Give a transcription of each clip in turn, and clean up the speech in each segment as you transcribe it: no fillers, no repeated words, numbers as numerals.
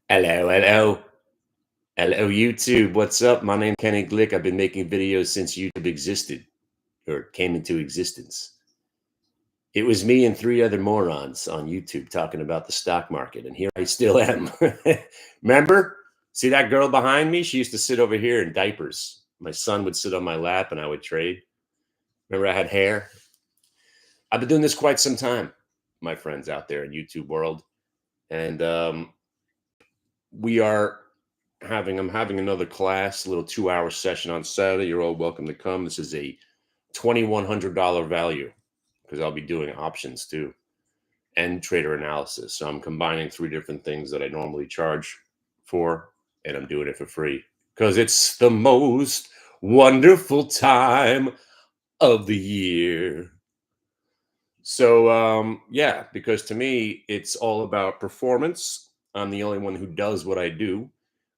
Hello, hello. Hello, YouTube. What's up? My name's Kenny Glick. I've been making videos since YouTube existed or came into existence. It was me and three other morons on YouTube talking about the stock market, and here I still am. Remember? See that girl behind me? She used to sit over here in diapers. My son would sit on my lap and I would trade. Remember, I had hair? I've been doing this quite some time, my friends out there in YouTube world. And I'm having another class, a little 2-hour session on Saturday. You're all welcome to come. This is a $2,100 value because I'll be doing options too and trader analysis. So I'm combining three different things that I normally charge for, and I'm doing it for free because it's the most wonderful time of the year. So yeah, because to me, it's all about performance. I'm the only one who does what I do.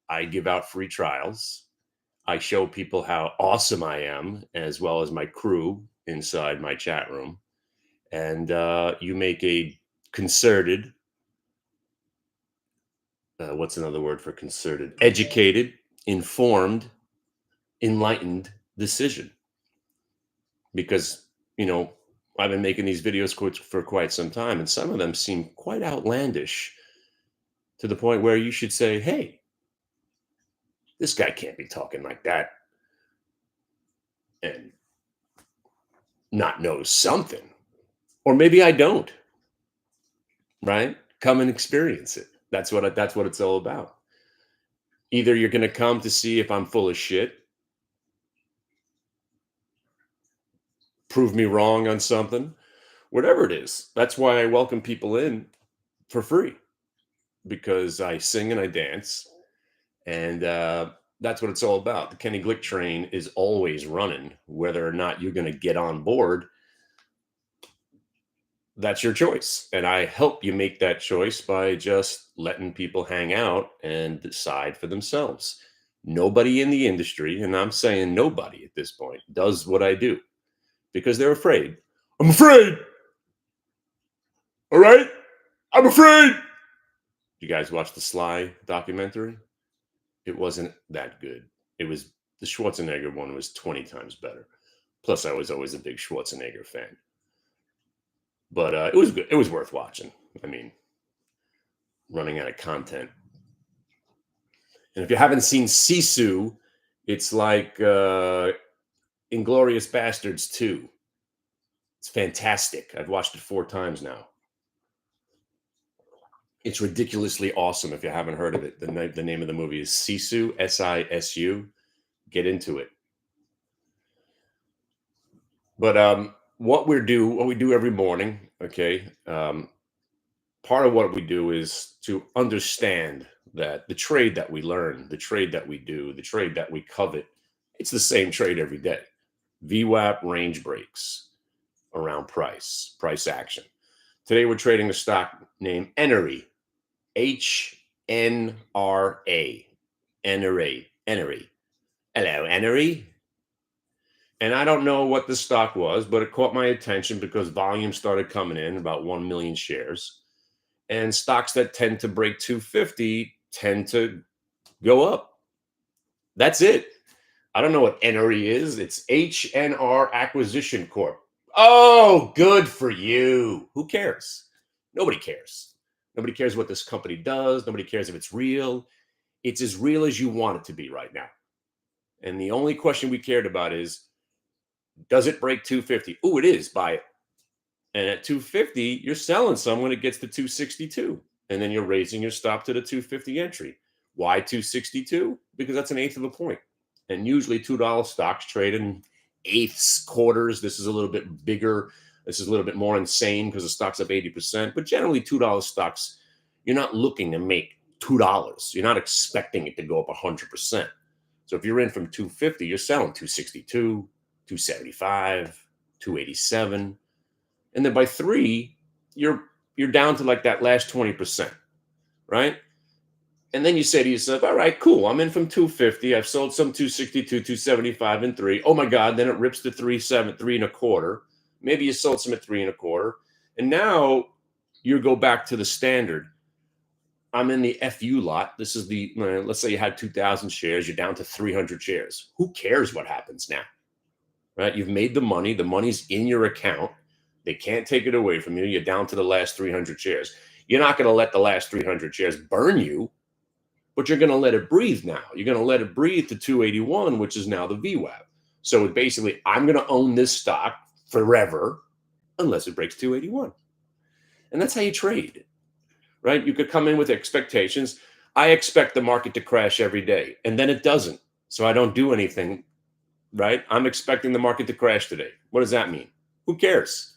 I give out free trials. I show people how awesome I am, as well as my crew inside my chat room. And you make a concerted, what's another word for concerted? Educated, informed, enlightened decision. Because, I've been making these videos for quite some time, and some of them seem quite outlandish to the point where you should say, hey, this guy can't be talking like that and not know something. Or maybe I don't, right? Come and experience it. That's what it's all about. Either you're going to come to see if I'm full of shit, prove me wrong on something, whatever it is. That's why I welcome people in for free, because I sing and I dance, and that's what it's all about. The Kenny Glick train is always running. Whether or not you're going to get on board, that's your choice. And I help you make that choice by just letting people hang out and decide for themselves. Nobody in the industry, and I'm saying nobody at this point, does what I do because they're afraid. I'm afraid. All right. I'm afraid. You guys watch the Sly documentary? It wasn't that good. It was the Schwarzenegger one was 20 times better. Plus, I was always a big Schwarzenegger fan. But it was good. It was worth watching. I mean, running out of content. And if you haven't seen Sisu, it's like Inglorious Bastards 2. It's fantastic. I've watched it 4 times now. It's ridiculously awesome. If you haven't heard of it, the name of the movie is Sisu, Sisu. Get into it. But what we do every morning, okay? Part of what we do is to understand that the trade that we learn, the trade that we do, the trade that we covet, it's the same trade every day. VWAP range breaks around price action. Today we're trading a stock named HNRA, HNRA, HNRA. Hello, HNRA. And I don't know what the stock was, but it caught my attention because volume started coming in, about 1 million shares. And stocks that tend to break 250 tend to go up. That's it. I don't know what HNRA is. It's HNR Acquisition Corp. Oh, good for you. Who cares? Nobody cares. Nobody cares what this company does. Nobody cares if it's real. It's as real as you want it to be right now. And the only question we cared about is, does it break 250? Oh, it is. Buy it. And at 250, you're selling some when it gets to 262. And then you're raising your stop to the 250 entry. Why 262? Because that's 1/8 of a point. And usually $2 stocks trade in eighths, quarters. This is a little bit bigger. This is a little bit more insane because the stock's up 80%. But generally, $2 stocks, you're not looking to make $2. You're not expecting it to go up 100%. So if you're in from 250, you're selling 262, 275, 287. And then by 3, you're down to like that last 20%, right? And then you say to yourself, all right, cool. I'm in from 250. I've sold some 262, 275, and 3. Oh my God. Then it rips to 3.25. Maybe you sold some at 3.25. And now you go back to the standard. I'm in the FU lot. This is the, let's say you had 2,000 shares, you're down to 300 shares. Who cares what happens now, right? You've made the money's in your account. They can't take it away from you. You're down to the last 300 shares. You're not going to let the last 300 shares burn you, but you're going to let it breathe now. You're going to let it breathe to 281, which is now the VWAP. So basically, I'm going to own this stock forever unless it breaks 281. And that's how you trade, right? You could come in with expectations. I expect the market to crash every day, and then it doesn't. So I don't do anything, right? I'm expecting the market to crash today. What does that mean? Who cares?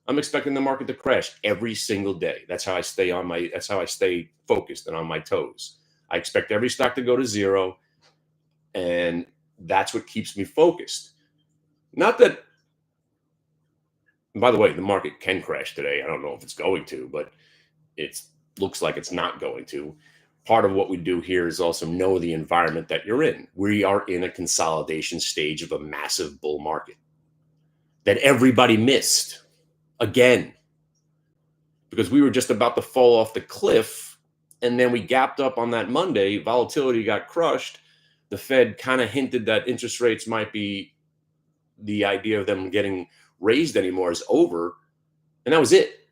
I'm expecting the market to crash every single day. That's how I stay focused and on my toes. I expect every stock to go to zero, and that's what keeps me focused. Not that, by the way, the market can crash today. I don't know if it's going to, but it looks like it's not going to. Part of what we do here is also know the environment that you're in. We are in a consolidation stage of a massive bull market that everybody missed again, because we were just about to fall off the cliff, and then we gapped up on that Monday. Volatility got crushed. The Fed kind of hinted that interest rates might be, the idea of them getting raised anymore is over, and that was it.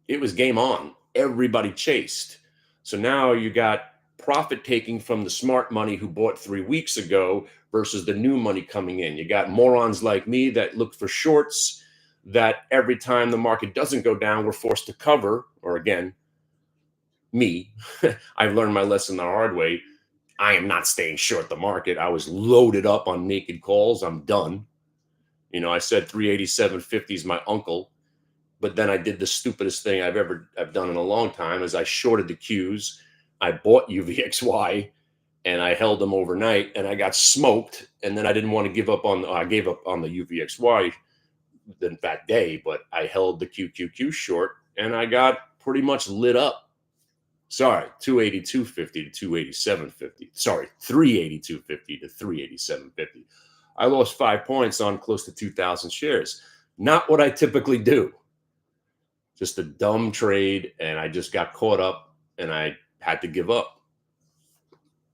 It was game on. Everybody chased. So now you got profit taking from the smart money who bought 3 weeks ago versus the new money coming in. You got morons like me that look for shorts, that every time the market doesn't go down, we're forced to cover. Or again, me, I've learned my lesson the hard way. I am not staying short the market. I was loaded up on naked calls. I'm done. I said 387.50 is my uncle, but then I did the stupidest thing I've done in a long time, is I shorted the Qs. I bought UVXY and I held them overnight, and I got smoked. And then I didn't want to give up on, I gave up on the UVXY that day, but I held the QQQ short and I got pretty much lit up. Sorry, 282.50 to 287.50. Sorry, 382.50 to 387.50. I lost 5 points on close to 2,000 shares. Not what I typically do. Just a dumb trade, and I just got caught up and I had to give up.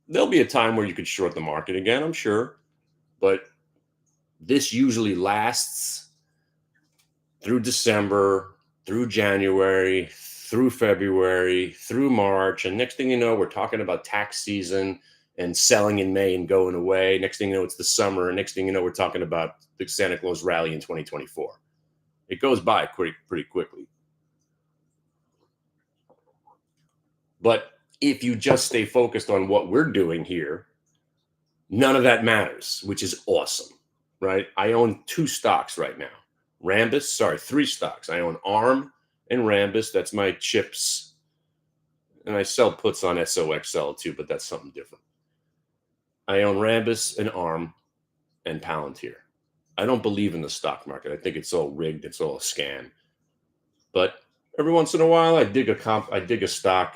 There'll be a time where you could short the market again, I'm sure, but this usually lasts through December, through January, through February, through March. And next thing you know, we're talking about tax season and selling in May and going away. Next thing you know, it's the summer. And next thing you know, we're talking about the Santa Claus rally in 2024. It goes by pretty quickly. But if you just stay focused on what we're doing here, none of that matters, which is awesome, right? I own 2 stocks right now. 3 stocks. I own ARM and Rambus. That's my chips. And I sell puts on SOXL too, but that's something different. I own Rambus and ARM and Palantir. I don't believe in the stock market. I think it's all rigged. It's all a scam. But every once in a while, I dig a stock.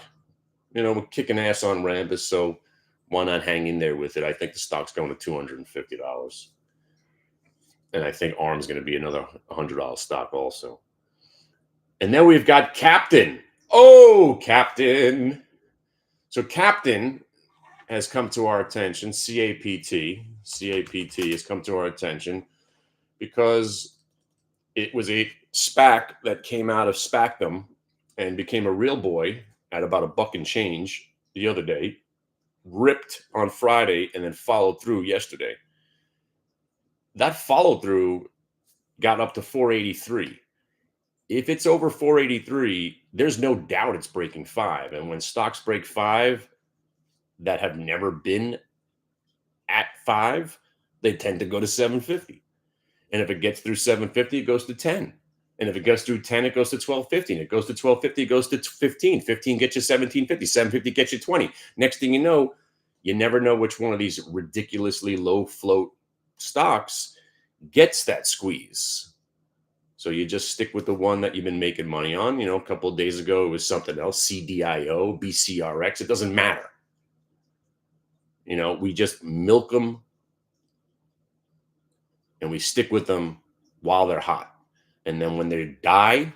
We're kicking ass on Rambus, so why not hang in there with it? I think the stock's going to $250. And I think ARM's going to be another $100 stock also. And then we've got Captain. Oh, Captain. So Captain has come to our attention, CAPT. CAPT has come to our attention because it was a SPAC that came out of SPACdom and became a real boy at about $1 and change the other day, ripped on Friday, and then followed through yesterday. That follow through got up to 483. If it's over 483, there's no doubt it's breaking 5. And when stocks break 5 that have never been at 5, they tend to go to 750. And if it gets through 750, it goes to 10. And if it goes through 10, it goes to 1250. And it goes to 1250, it goes to 15. 15 gets you 1750. 750 gets you 20. Next thing you know, you never know which one of these ridiculously low float stocks gets that squeeze. So you just stick with the one that you've been making money on. A couple of days ago, it was something else, CDIO, BCRX. It doesn't matter. We just milk them and we stick with them while they're hot. And then when they die,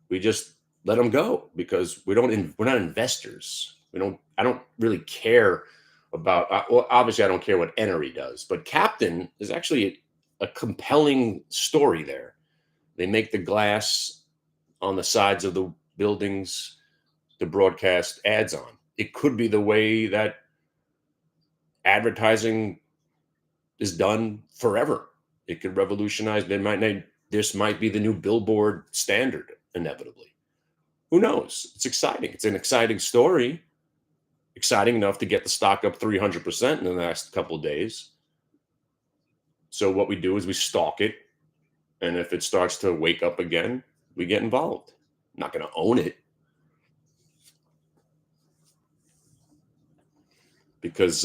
we just let them go because we're not investors. I don't really care about, well, obviously I don't care what Enery does, but Captain is actually a compelling story there. They make the glass on the sides of the buildings to broadcast ads on. It could be the way that advertising is done forever. It could revolutionize. This might be the new billboard standard inevitably. Who knows? It's exciting. It's an exciting story. Exciting enough to get the stock up 300% in the next couple of days. So what we do is we stalk it, and if it starts to wake up again, we get involved. I'm not going to own it because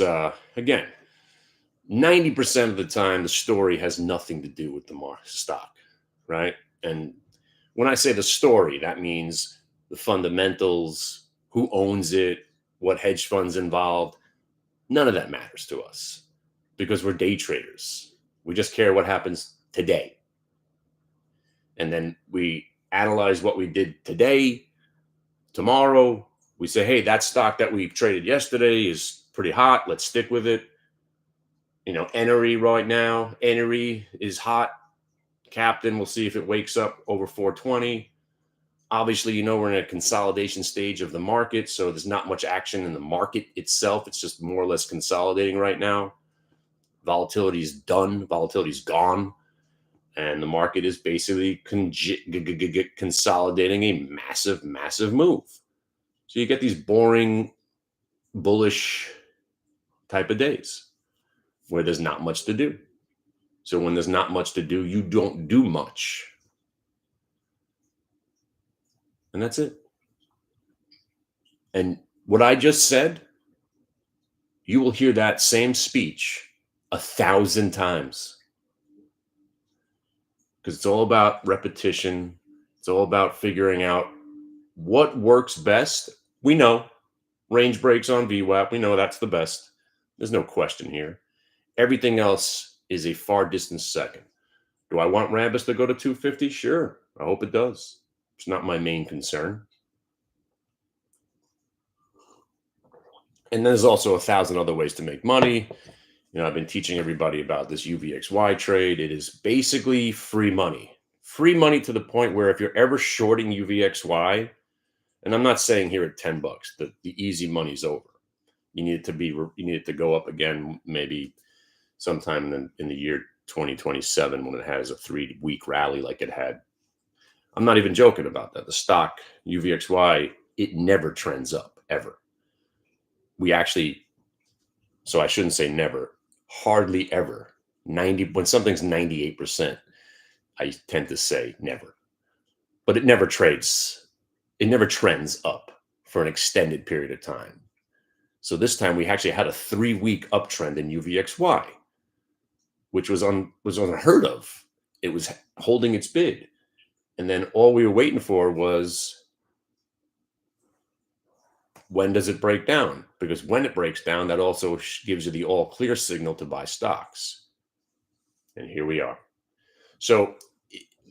again, 90% of the time the story has nothing to do with the stock, right? And when I say the story, that means the fundamentals, who owns it, what hedge funds involved. None of that matters to us because we're day traders. We just care what happens today. And then we analyze what we did today, tomorrow. We say, hey, that stock that we traded yesterday is pretty hot. Let's stick with it. Enery right now, Enery is hot. Captain, we'll see if it wakes up over 420. Obviously, we're in a consolidation stage of the market, so there's not much action in the market itself. It's just more or less consolidating right now. Volatility is done. Volatility is gone. And the market is basically consolidating a massive, massive move. So you get these boring, bullish type of days where there's not much to do. So when there's not much to do, you don't do much. And that's it. And what I just said, you will hear that same speech 1,000 times. Because it's all about repetition. It's all about figuring out what works best. We know range breaks on VWAP. We know that's the best. There's no question here. Everything else is a far distant second. Do I want Rambus to go to 250? Sure. I hope it does. It's not my main concern. And there's also 1,000 other ways to make money. I've been teaching everybody about this UVXY trade. It is basically free money. Free money to the point where if you're ever shorting UVXY, and I'm not saying here at $10, the easy money's over. You need it to go up again, maybe sometime in the year 2027 when it has a 3-week rally like it had. I'm not even joking about that. The stock UVXY, it never trends up ever. So I shouldn't say never, hardly ever. When something's 98%, I tend to say never. But it never trends up for an extended period of time. So this time we actually had a 3-week uptrend in UVXY, which was unheard of. It was holding its bid. And then all we were waiting for was, when does it break down? Because when it breaks down, that also gives you the all clear signal to buy stocks. And here we are. So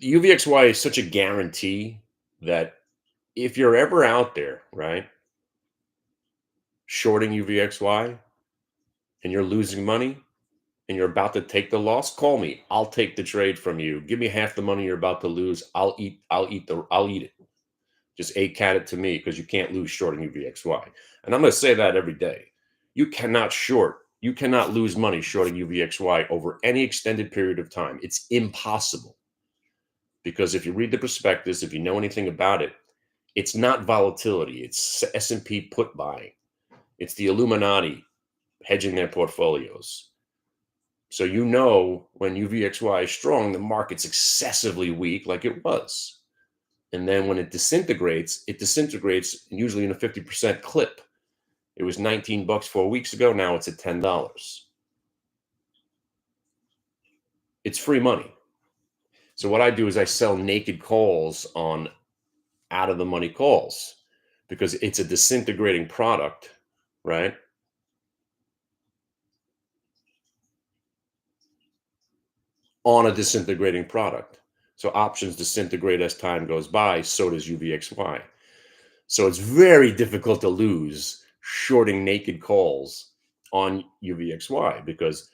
UVXY is such a guarantee that if you're ever out there, right, shorting UVXY and you're losing money and you're about to take the loss, call me. I'll take the trade from you. Give me half the money you're about to lose. I'll eat it. Just ACAT it to me because you can't lose shorting UVXY. And I'm going to say that every day. You cannot lose money shorting UVXY over any extended period of time. It's impossible. Because if you read the prospectus, if you know anything about it, it's not volatility. It's S&P put buying. It's the Illuminati hedging their portfolios. So when UVXY is strong, the market's excessively weak like it was. And then when it disintegrates usually in a 50% clip. It was $19 4 weeks ago. Now it's at $10. It's free money. So what I do is I sell naked calls on out of the money calls because it's a disintegrating product, right? On a disintegrating product. So options disintegrate as time goes by. So does UVXY. So it's very difficult to lose shorting naked calls on UVXY because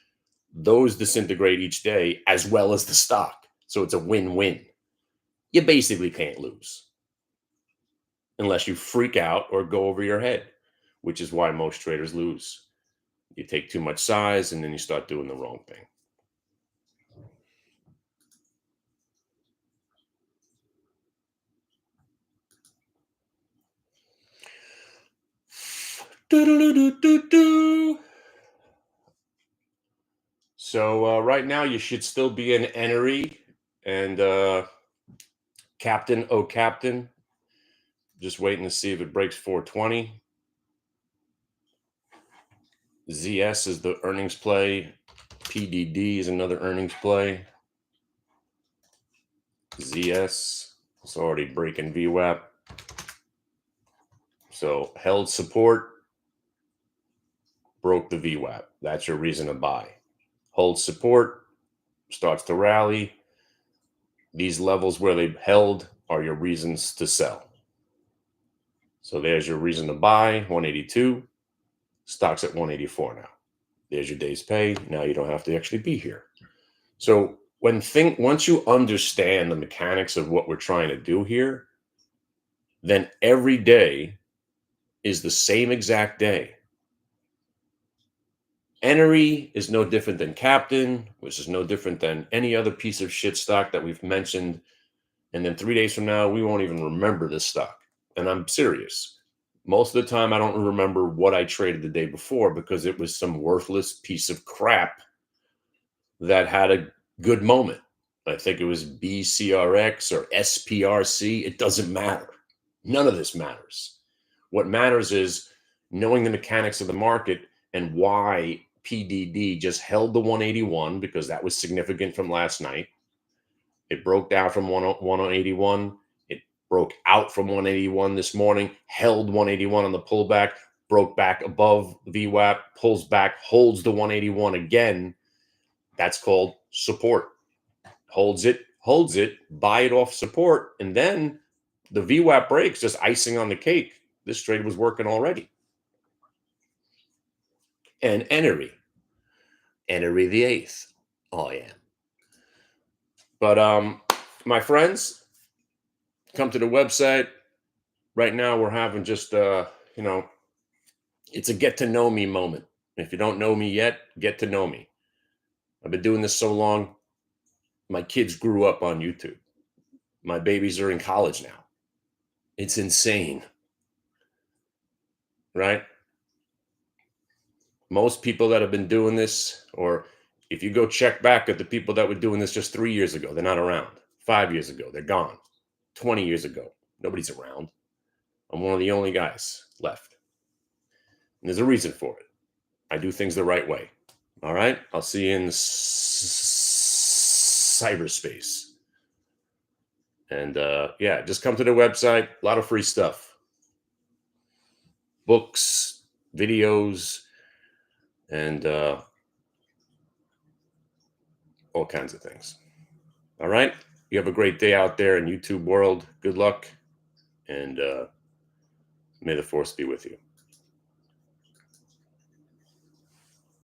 those disintegrate each day as well as the stock. So it's a win-win. You basically can't lose unless you freak out or go over your head, which is why most traders lose. You take too much size and then you start doing the wrong thing. So right now you should still be in HNRA and Captain, oh Captain. Just waiting to see if it breaks 420. ZS is the earnings play. PDD is another earnings play. ZS is already breaking VWAP. So held support, broke the VWAP. That's your reason to buy. Hold support, starts to rally. These levels where they've held are your reasons to sell. So there's your reason to buy, 182. Stock's at 184 now. There's your day's pay. Now you don't have to actually be here. So once you understand the mechanics of what we're trying to do here, then every day is the same exact day. HNRA is no different than Captain, which is no different than any other piece of shit stock that we've mentioned. And then 3 days from now, we won't even remember this stock. And I'm serious. Most of the time, I don't remember what I traded the day before because it was some worthless piece of crap that had a good moment. I think it was BCRX or SPRC. It doesn't matter. None of this matters. What matters is knowing the mechanics of the market and why PDD just held the 181 because that was significant from last night. It broke down from 181. It broke out from 181 this morning, held 181 on the pullback, broke back above VWAP, pulls back, holds the 181 again. That's called support. Holds it, buy it off support, and then the VWAP breaks, just icing on the cake. This trade was working already. And HNRA the 8th. Oh, yeah. But my friends, come to the website. Right now we're having just it's a get to know me moment. If you don't know me yet, get to know me. I've been doing this so long. My kids grew up on YouTube. My babies are in college now. It's insane. Right? Most people that have been doing this, or if you go check back at the people that were doing this just 3 years ago, they're not around. 5 years ago, they're gone. 20 years ago, nobody's around. I'm one of the only guys left. And there's a reason for it. I do things the right way. All right? I'll see you in cyberspace. And yeah, just come to the website. A lot of free stuff. Books, videos, and all kinds of things. All right? You have a great day out there in YouTube world. Good luck. And may the force be with you.